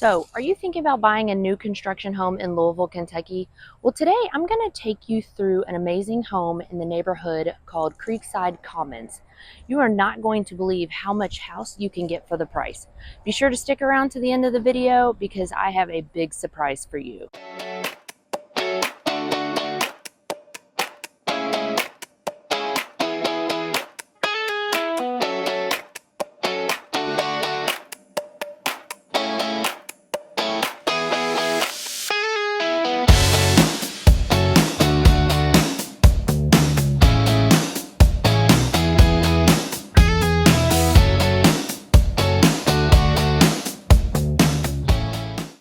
So, are you thinking about buying a new construction home in Louisville, Kentucky? Well, today I'm going to take you through an amazing home in the neighborhood called Creekside Commons. You are not going to believe how much house you can get for the price. Be sure to stick around to the end of the video because I have a big surprise for you.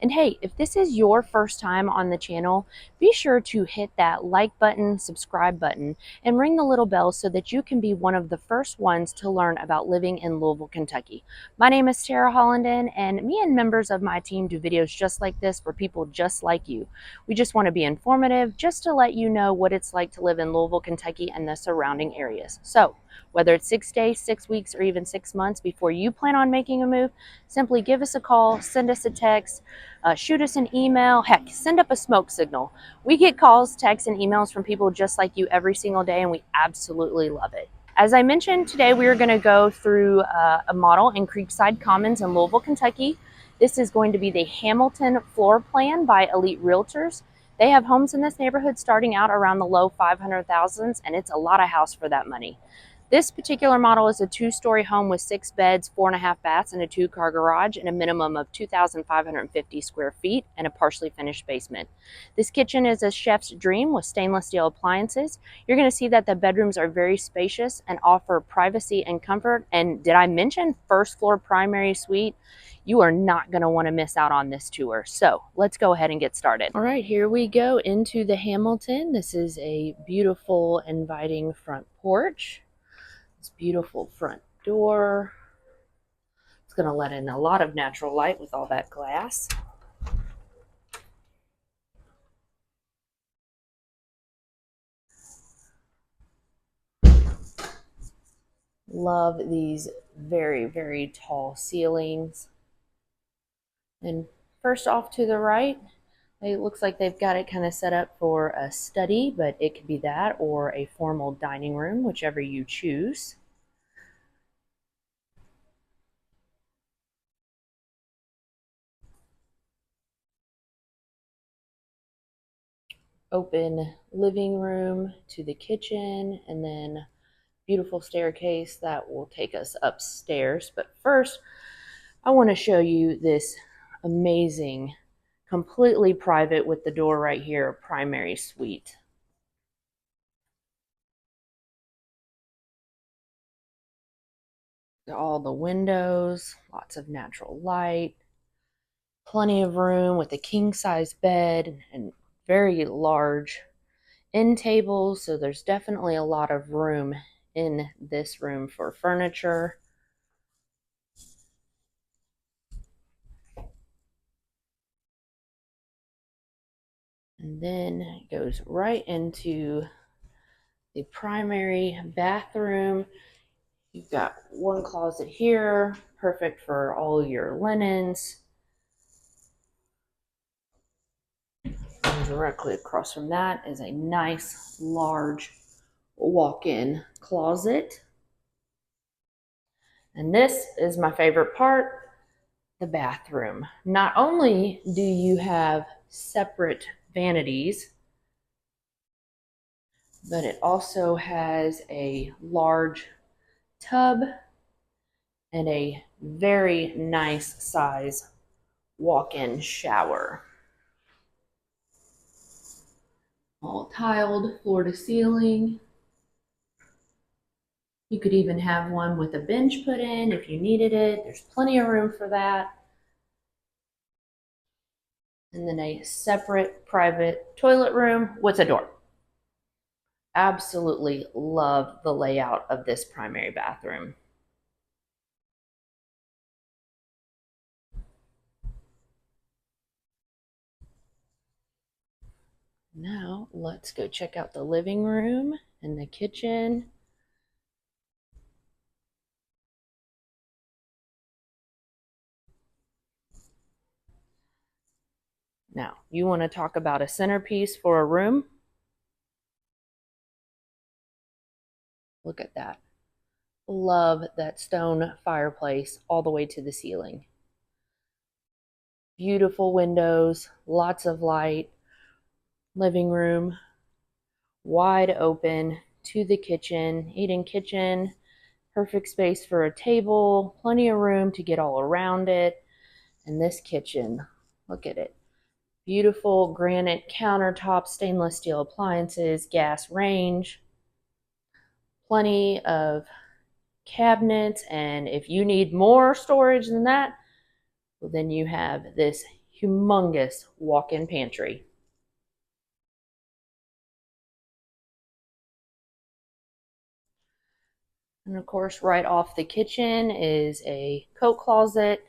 And hey, if this is your first time on the channel, be sure to hit that like button, subscribe button, and ring the little bell so that you can be one of the first ones to learn about living in Louisville, Kentucky. My name is Tara Hollenden, and me and members of my team do videos just like this for people just like you. We just want to be informative, just to let you know what it's like to live in Louisville, Kentucky and the surrounding areas. So, whether it's 6 days, 6 weeks, or even 6 months before you plan on making a move, simply give us a call, send us a text, shoot us an email, heck, send up a smoke signal. We get calls, texts, and emails from people just like you every single day, and we absolutely love it. As I mentioned, today we are going to go through a model in Creekside Commons in Louisville, Kentucky. This is going to be the Hamilton floor plan by Elite Realtors. They have homes in this neighborhood starting out around the low 500,000s, and it's a lot of house for that money. This particular model is a 2-story home with 6 beds, 4.5 baths, and a 2-car garage, and a minimum of 2,550 square feet and a partially finished basement. This kitchen is a chef's dream with stainless steel appliances. You're going to see that the bedrooms are very spacious and offer privacy and comfort. And did I mention first floor primary suite? You are not going to want to miss out on this tour. So let's go ahead and get started. All right, here we go into the Hamilton. This is a beautiful, inviting front porch. This beautiful front door. It's going to let in a lot of natural light with all that glass. Love these very, very tall ceilings. And first off to the right, it looks like they've got it kind of set up for a study, but it could be that or a formal dining room, whichever you choose. Open living room to the kitchen, and then beautiful staircase that will take us upstairs. But first, I want to show you this amazing, completely private with the door right here, primary suite. All the windows, lots of natural light, plenty of room with a king-size bed and very large end tables, so there's definitely a lot of room in this room for furniture. And then it goes right into the primary bathroom. You've got one closet here, perfect for all your linens. And directly across from that is a nice, large walk-in closet. And this is my favorite part, the bathroom. Not only do you have separate vanities, but it also has a large tub and a very nice size walk-in shower. All tiled floor to ceiling. You could even have one with a bench put in if you needed it. There's plenty of room for that. And then a separate private toilet room with a door. Absolutely love the layout of this primary bathroom. Now let's go check out the living room and the kitchen. Now, you want to talk about a centerpiece for a room? Look at that. Love that stone fireplace all the way to the ceiling. Beautiful windows, lots of light, living room, wide open to the kitchen, eating kitchen, perfect space for a table, plenty of room to get all around it. And this kitchen, look at it. Beautiful granite countertops, stainless steel appliances, gas range, plenty of cabinets. And if you need more storage than that, well, then you have this humongous walk-in pantry. And of course, right off the kitchen is a coat closet,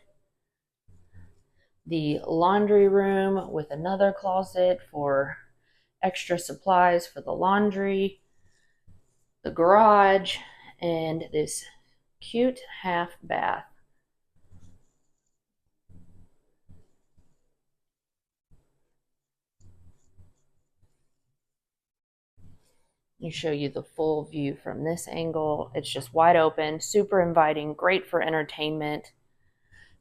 the laundry room with another closet for extra supplies for the laundry, the garage, and this cute half bath. Let me show you the full view from this angle. It's just wide open, super inviting, great for entertainment.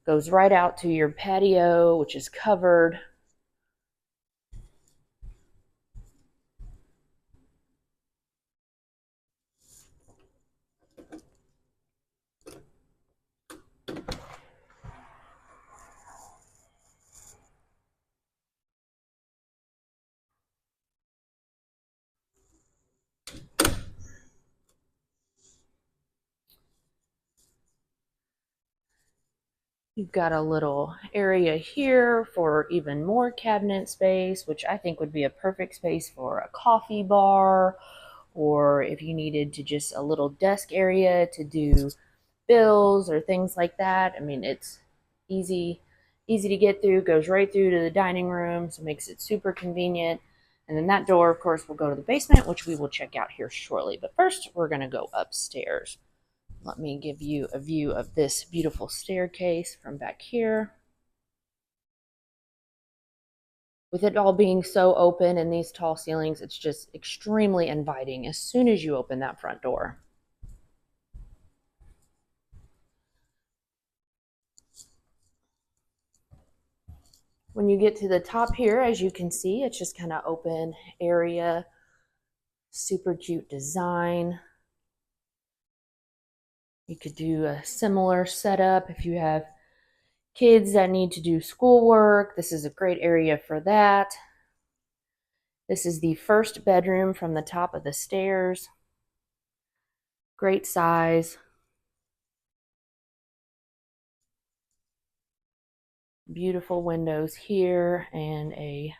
Goes right out to your patio, which is covered. You've got a little area here for even more cabinet space, which I think would be a perfect space for a coffee bar, or if you needed to just a little desk area to do bills or things like that. I mean, it's easy to get through, goes right through to the dining room, so makes it super convenient. And then that door, of course, will go to the basement, which we will check out here shortly. But first, we're going to go upstairs. Let me give you a view of this beautiful staircase from back here. With it all being so open and these tall ceilings, it's just extremely inviting as soon as you open that front door. When you get to the top here, as you can see, it's just kind of open area, super cute design. You could do a similar setup if you have kids that need to do schoolwork. This is a great area for that. This is the first bedroom from the top of the stairs. Great size. Beautiful windows here and a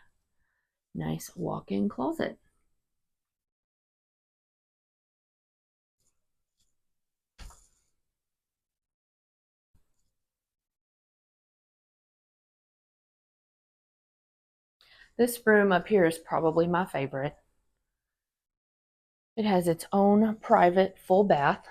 nice walk-in closet. This room up here is probably my favorite. It has its own private full bath.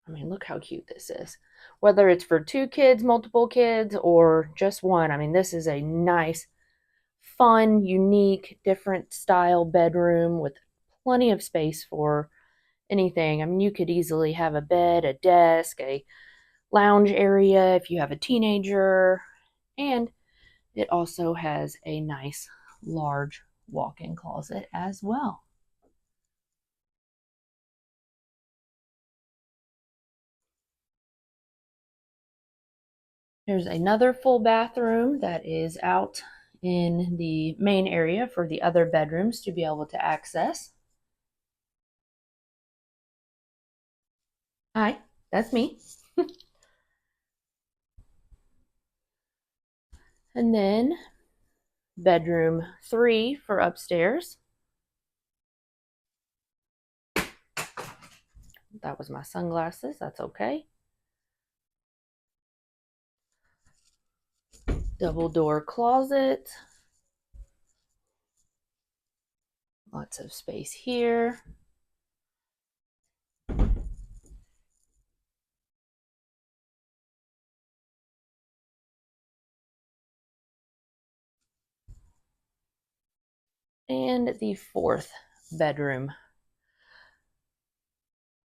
I mean, look how cute this is. Whether it's for two kids, multiple kids, or just one, I mean, this is a nice, fun, unique, different style bedroom with plenty of space for anything. I mean, you could easily have a bed, a desk, a lounge area if you have a teenager, and it also has a nice, large walk-in closet as well. There's another full bathroom that is out in the main area for the other bedrooms to be able to access. Hi, that's me. And then bedroom 3 for upstairs. That was my sunglasses. That's okay. Double door closet. Lots of space here. And the fourth bedroom.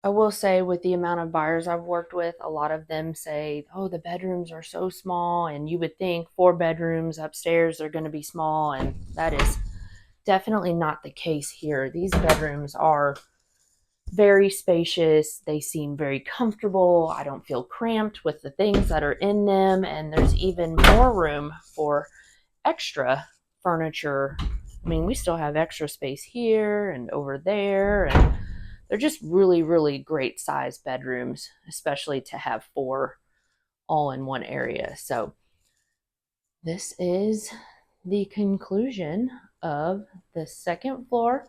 I will say, with the amount of buyers I've worked with, a lot of them say, oh, the bedrooms are so small, and you would think 4 bedrooms upstairs are going to be small, and that is definitely not the case here. These bedrooms are very spacious. They seem very comfortable. I don't feel cramped with the things that are in them, and there's even more room for extra furniture. I mean, we still have extra space here and over there, and they're just really, really great size bedrooms, especially to have 4 all in one area. So this is the conclusion of the second floor.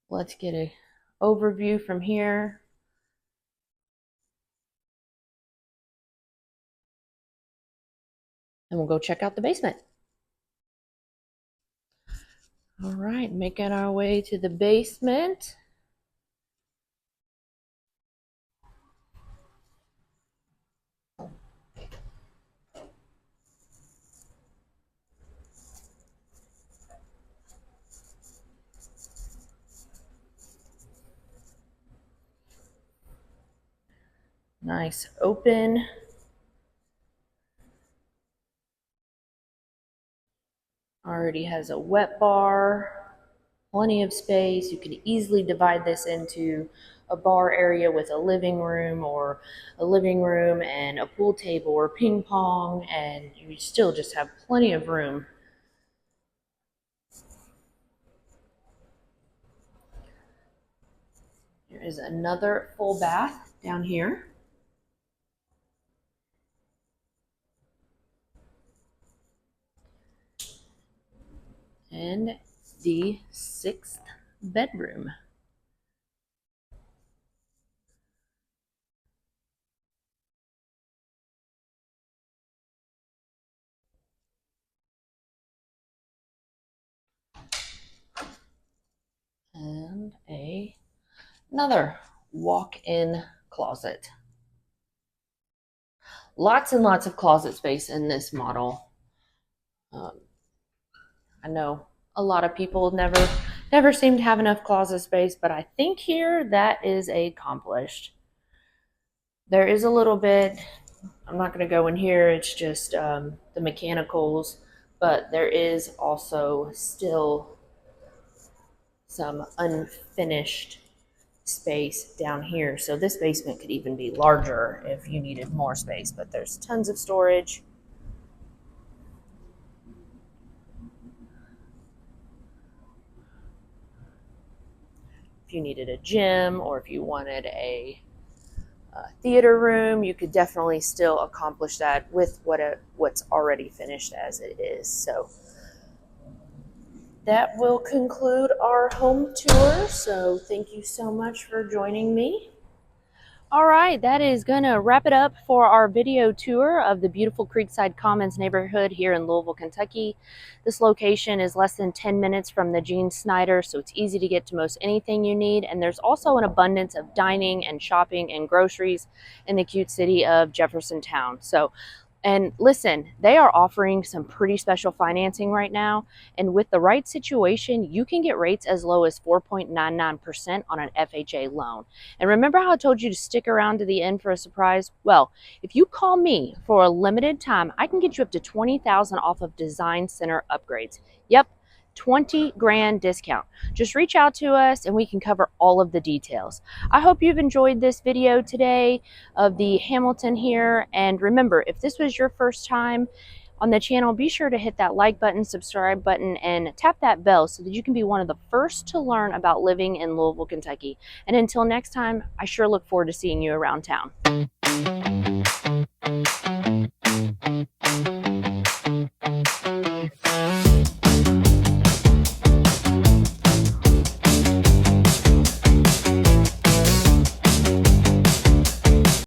Let's get an overview from here. And we'll go check out the basement. All right, making our way to the basement. Nice open. Already has a wet bar, plenty of space. You could easily divide this into a bar area with a living room, or a living room and a pool table or ping pong, and you still just have plenty of room. There is another full bath down here. And the 6th bedroom. And another walk-in closet. Lots and lots of closet space in this model. I know a lot of people never seem to have enough closet space, but I think here that is accomplished. There is a little bit, I'm not going to go in here, it's just the mechanicals, but there is also still some unfinished space down here. So this basement could even be larger if you needed more space, but there's tons of storage. If you needed a gym, or if you wanted a theater room, you could definitely still accomplish that with what's already finished as it is. So that will conclude our home tour. So thank you so much for joining me. All right, that is going to wrap it up for our video tour of the beautiful Creekside Commons neighborhood here in Louisville, Kentucky. This location is less than 10 minutes from the Gene Snyder, so it's easy to get to most anything you need. And there's also an abundance of dining and shopping and groceries in the cute city of Jeffersontown. So, and listen, they are offering some pretty special financing right now. And with the right situation, you can get rates as low as 4.99% on an FHA loan. And remember how I told you to stick around to the end for a surprise? Well, if you call me for a limited time, I can get you up to $20,000 off of design center upgrades. Yep, 20 grand discount. Just reach out to us and we can cover all of the details. I hope you've enjoyed this video today of the Hamilton here. And remember, if this was your first time on the channel, be sure to hit that like button, subscribe button, and tap that bell so that you can be one of the first to learn about living in Louisville, Kentucky. And until next time, I sure look forward to seeing you around town.